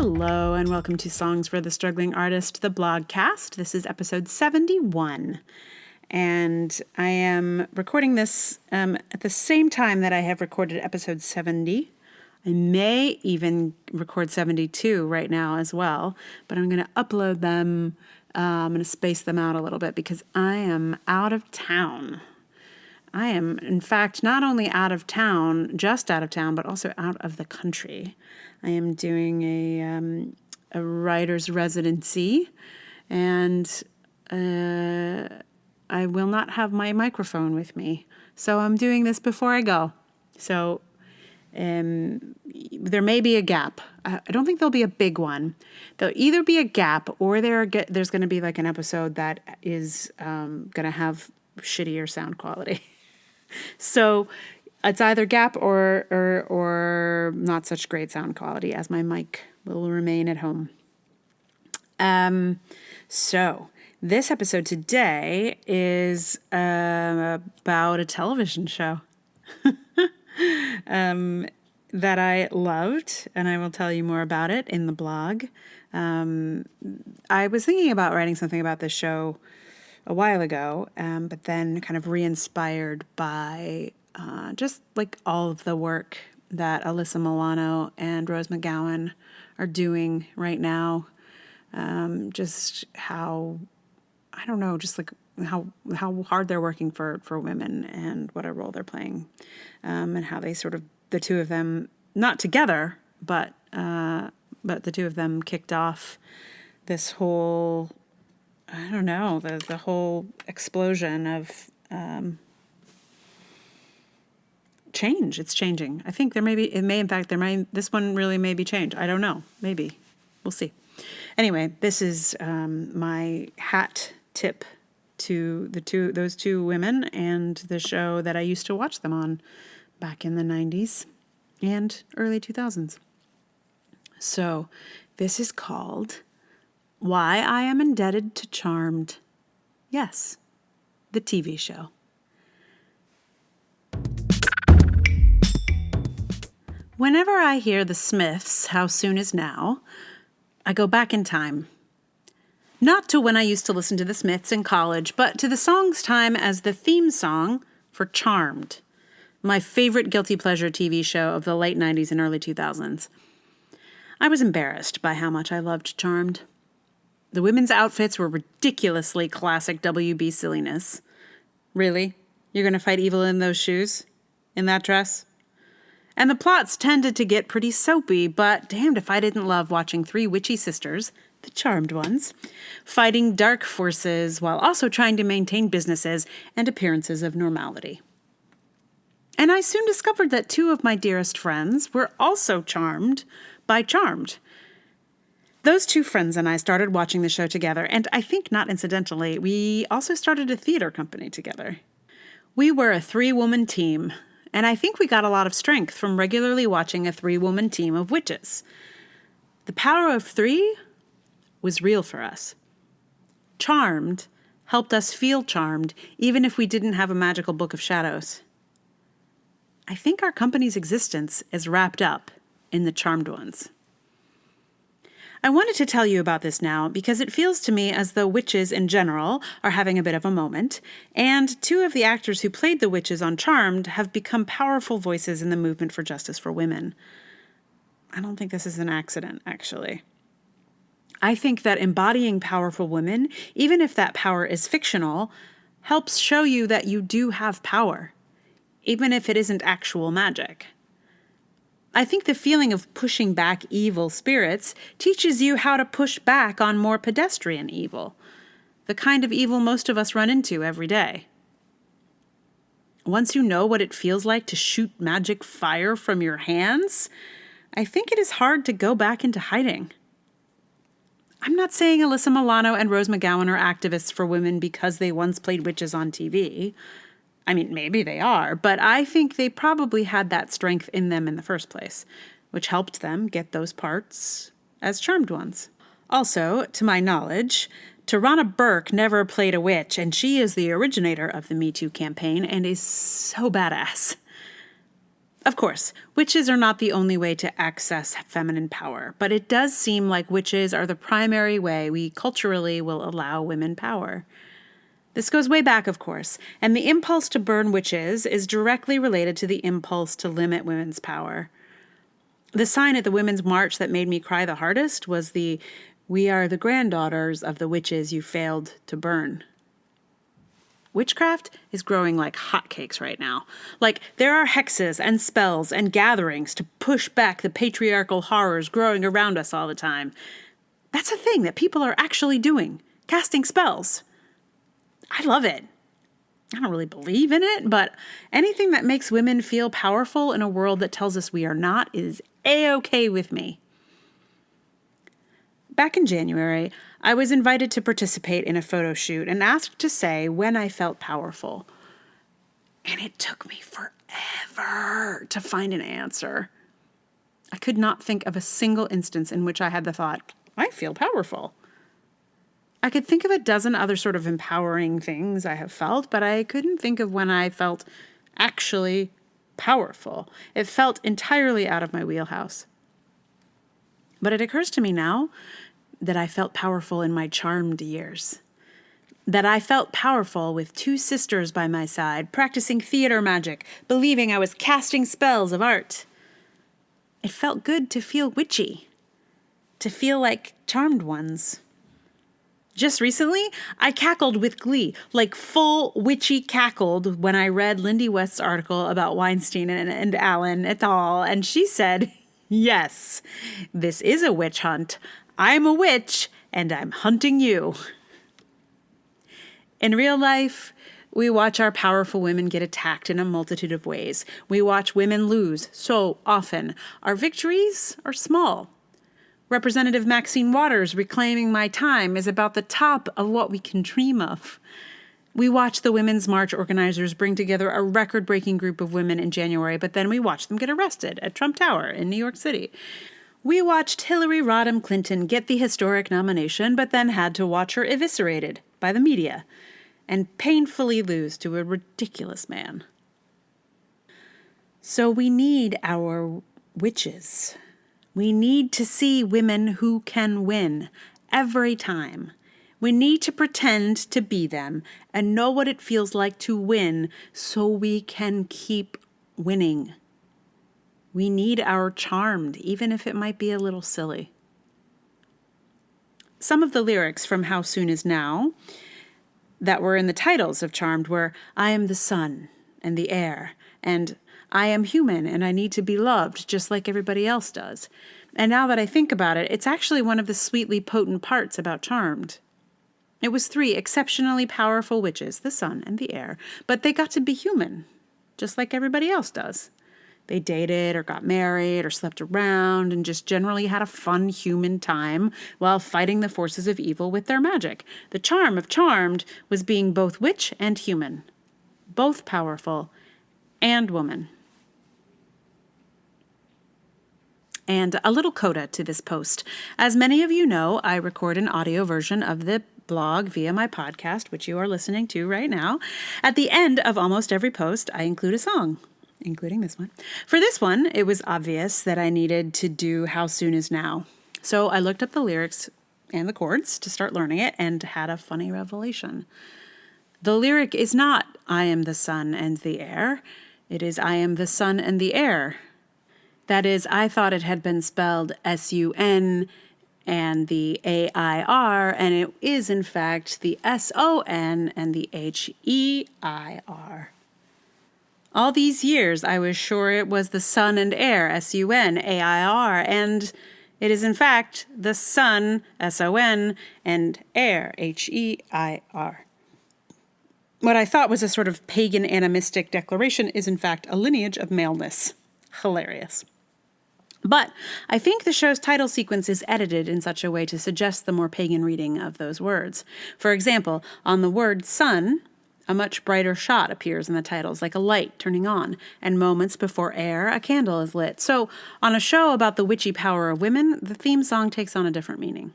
Hello, and welcome to Songs for the Struggling Artist, the blogcast. This is episode 71, and I am recording this at the same time that I have recorded episode 70. I may even record 72 right now as well, but I'm going to upload them. I'm going to space them out a little bit because I am out of town. I am, in fact, not only out of town, just out of town, but also out of the country. I am doing a writer's residency, and I will not have my microphone with me. So I'm doing this before I go. So there may be a gap. I don't think there'll be a big one. There'll either be a gap or there's going to be like an episode that is going to have shittier sound quality. So it's either gap or not such great sound quality, as my mic will remain at home. So this episode today is about a television show that I loved, and I will tell you more about it in the blog. I was thinking about writing something about this show a while ago, but then kind of re-inspired by just like all of the work that Alyssa Milano and Rose McGowan are doing right now. Just how, I don't know, just like how hard they're working for women and what a role they're playing, and how they sort of, the two of them, not together, but the two of them kicked off this whole, I don't know, the whole explosion of change. It's changing. I think this one really may be change. I don't know. Maybe. We'll see. Anyway, this is my hat tip to those two women and the show that I used to watch them on back in the 90s and early 2000s. So this is called Why I Am Indebted to Charmed. Yes, the TV show. Whenever I hear the Smiths' How Soon Is Now, I go back in time. Not to when I used to listen to the Smiths in college, but to the song's time as the theme song for Charmed, my favorite guilty pleasure TV show of the late 90s and early 2000s. I was embarrassed by how much I loved Charmed. The women's outfits were ridiculously classic WB silliness. Really? You're going to fight evil in those shoes? In that dress? And the plots tended to get pretty soapy, but damned if I didn't love watching three witchy sisters, the charmed ones, fighting dark forces while also trying to maintain businesses and appearances of normality. And I soon discovered that two of my dearest friends were also charmed by Charmed. Those two friends and I started watching the show together, and I think not incidentally, we also started a theater company together. We were a 3-woman team, and I think we got a lot of strength from regularly watching a 3-woman team of witches. The power of 3 was real for us. Charmed helped us feel charmed, even if we didn't have a magical book of shadows. I think our company's existence is wrapped up in the charmed ones. I wanted to tell you about this now because it feels to me as though witches in general are having a bit of a moment, and two of the actors who played the witches on Charmed have become powerful voices in the movement for justice for women. I don't think this is an accident, actually. I think that embodying powerful women, even if that power is fictional, helps show you that you do have power, even if it isn't actual magic. I think the feeling of pushing back evil spirits teaches you how to push back on more pedestrian evil, the kind of evil most of us run into every day. Once you know what it feels like to shoot magic fire from your hands, I think it is hard to go back into hiding. I'm not saying Alyssa Milano and Rose McGowan are activists for women because they once played witches on TV. I mean, maybe they are, but I think they probably had that strength in them in the first place, which helped them get those parts as charmed ones. Also, to my knowledge, Tarana Burke never played a witch, and she is the originator of the Me Too campaign and is so badass. Of course, witches are not the only way to access feminine power, but it does seem like witches are the primary way we culturally will allow women power. This goes way back, of course, and the impulse to burn witches is directly related to the impulse to limit women's power. The sign at the Women's March that made me cry the hardest was the "We are the granddaughters of the witches you failed to burn." Witchcraft is growing like hotcakes right now. Like, there are hexes and spells and gatherings to push back the patriarchal horrors growing around us all the time. That's a thing that people are actually doing, casting spells. I love it. I don't really believe in it, but anything that makes women feel powerful in a world that tells us we are not is A-okay with me. Back in January, I was invited to participate in a photo shoot and asked to say when I felt powerful. And it took me forever to find an answer. I could not think of a single instance in which I had the thought, I feel powerful. I could think of a dozen other sort of empowering things I have felt, but I couldn't think of when I felt actually powerful. It felt entirely out of my wheelhouse. But it occurs to me now that I felt powerful in my charmed years. That I felt powerful with two sisters by my side, practicing theater magic, believing I was casting spells of art. It felt good to feel witchy, to feel like charmed ones. Just recently, I cackled with glee, like full witchy cackled when I read Lindy West's article about Weinstein and Allen et al., and she said, "Yes, this is a witch hunt. I'm a witch, and I'm hunting you." In real life, we watch our powerful women get attacked in a multitude of ways. We watch women lose so often. Our victories are small. Representative Maxine Waters reclaiming my time is about the top of what we can dream of. We watch the Women's March organizers bring together a record-breaking group of women in January, but then we watch them get arrested at Trump Tower in New York City. We watched Hillary Rodham Clinton get the historic nomination, but then had to watch her eviscerated by the media and painfully lose to a ridiculous man. So we need our witches. We need to see women who can win every time. We need to pretend to be them and know what it feels like to win so we can keep winning. We need our charmed, even if it might be a little silly. Some of the lyrics from How Soon Is Now that were in the titles of Charmed were, "I am the sun and the air," and "I am human and I need to be loved just like everybody else does." And now that I think about it, it's actually one of the sweetly potent parts about Charmed. It was three exceptionally powerful witches, the sun and the air, but they got to be human, just like everybody else does. They dated or got married or slept around and just generally had a fun human time while fighting the forces of evil with their magic. The charm of Charmed was being both witch and human, both powerful and woman. And a little coda to this post. As many of you know, I record an audio version of the blog via my podcast, which you are listening to right now. At the end of almost every post, I include a song, including this one. For this one, it was obvious that I needed to do How Soon Is Now. So I looked up the lyrics and the chords to start learning it and had a funny revelation. The lyric is not "I am the sun and the air." It is "I am the sun and the air." That is, I thought it had been spelled S-U-N and the A-I-R, and it is in fact the S-O-N and the H-E-I-R. All these years, I was sure it was the sun and air, S-U-N, A-I-R, and it is in fact the sun, S-O-N, and air, H-E-I-R. What I thought was a sort of pagan animistic declaration is in fact a lineage of maleness. Hilarious. But I think the show's title sequence is edited in such a way to suggest the more pagan reading of those words. For example, on the word sun, a much brighter shot appears in the titles, like a light turning on, and moments before air, a candle is lit. So on a show about the witchy power of women, the theme song takes on a different meaning.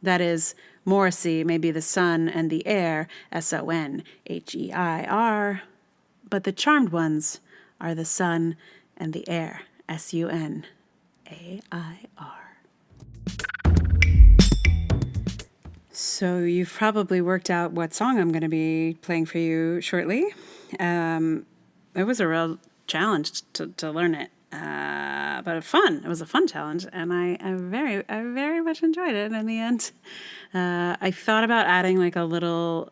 That is, Morrissey may be the sun and the air, S-O-N, H-E-I-R, but the charmed ones are the sun and the air, Sunair. So you've probably worked out what song I'm going to be playing for you shortly. It was a real challenge to learn it, but fun. It was a fun challenge, and I very much enjoyed it. And in the end, I thought about adding like a little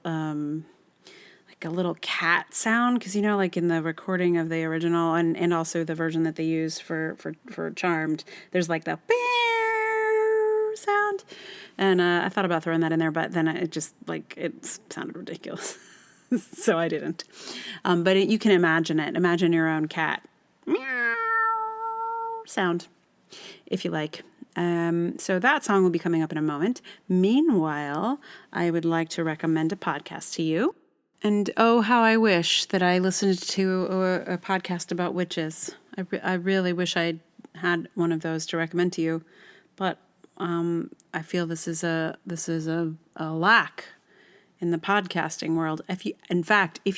cat sound, because like in the recording of the original and also the version that they use for Charmed, there's like the sound, and I thought about throwing that in there, but then it just it sounded ridiculous. So I didn't. But you can imagine it. Imagine your own cat meow sound, if you like. So that song will be coming up in a moment. Meanwhile, I would like to recommend a podcast to you. And oh, how I wish that I listened to a podcast about witches. I really wish I had one of those to recommend to you, but I feel this is a lack in the podcasting world. If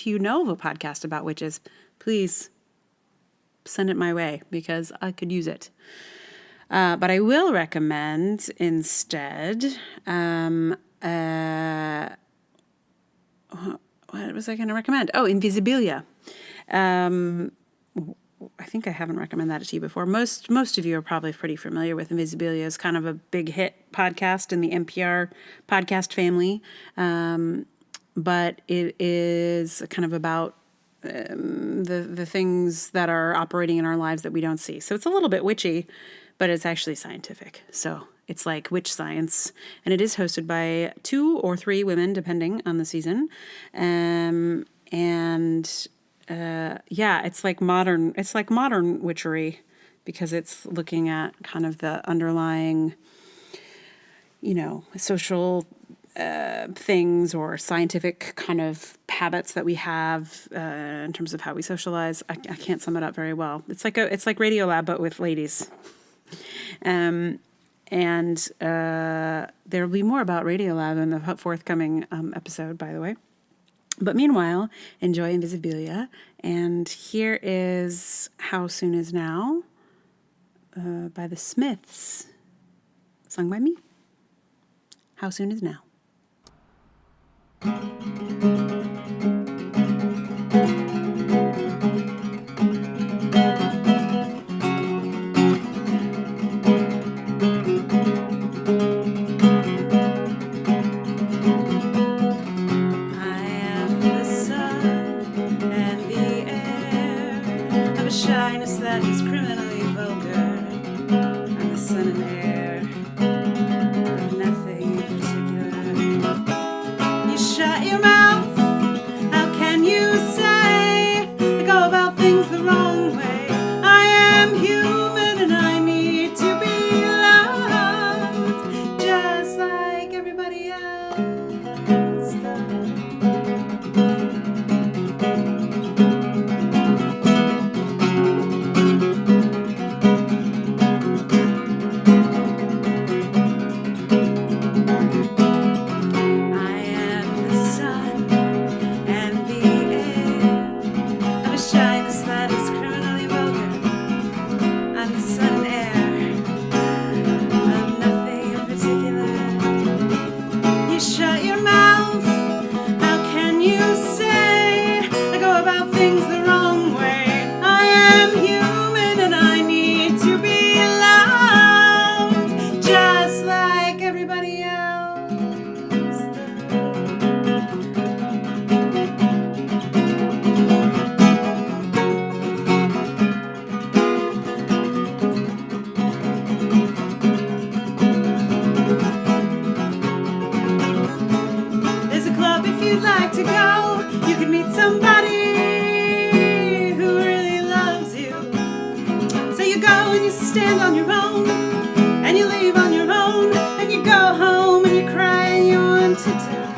you know of a podcast about witches, please send it my way, because I could use it. But I will recommend instead, what was I going to recommend? Oh, Invisibilia. I think I haven't recommended that to you before. Most of you are probably pretty familiar with Invisibilia. It's kind of a big hit podcast in the NPR podcast family. But it is kind of about the things that are operating in our lives that we don't see. So it's a little bit witchy, but it's actually scientific. So it's like witch science, and it is hosted by 2 or 3 women, depending on the season. It's like modern witchery, because it's looking at kind of the underlying, social things or scientific kind of habits that we have in terms of how we socialize. I can't sum it up very well. It's like Radiolab, but with ladies. And there will be more about Radiolab in the forthcoming episode, by the way. But meanwhile, enjoy Invisibilia. And here is How Soon Is Now by the Smiths, sung by me. How Soon Is Now. Shyness that is criminally vulgar. I'm the sun and air of nothing in particular. You shut your mouth. How can you say I go about things the wrong way? I am human and I need to be loved just like everybody else does. Stand on your own, and you leave on your own, and you go home and you cry and you want to die.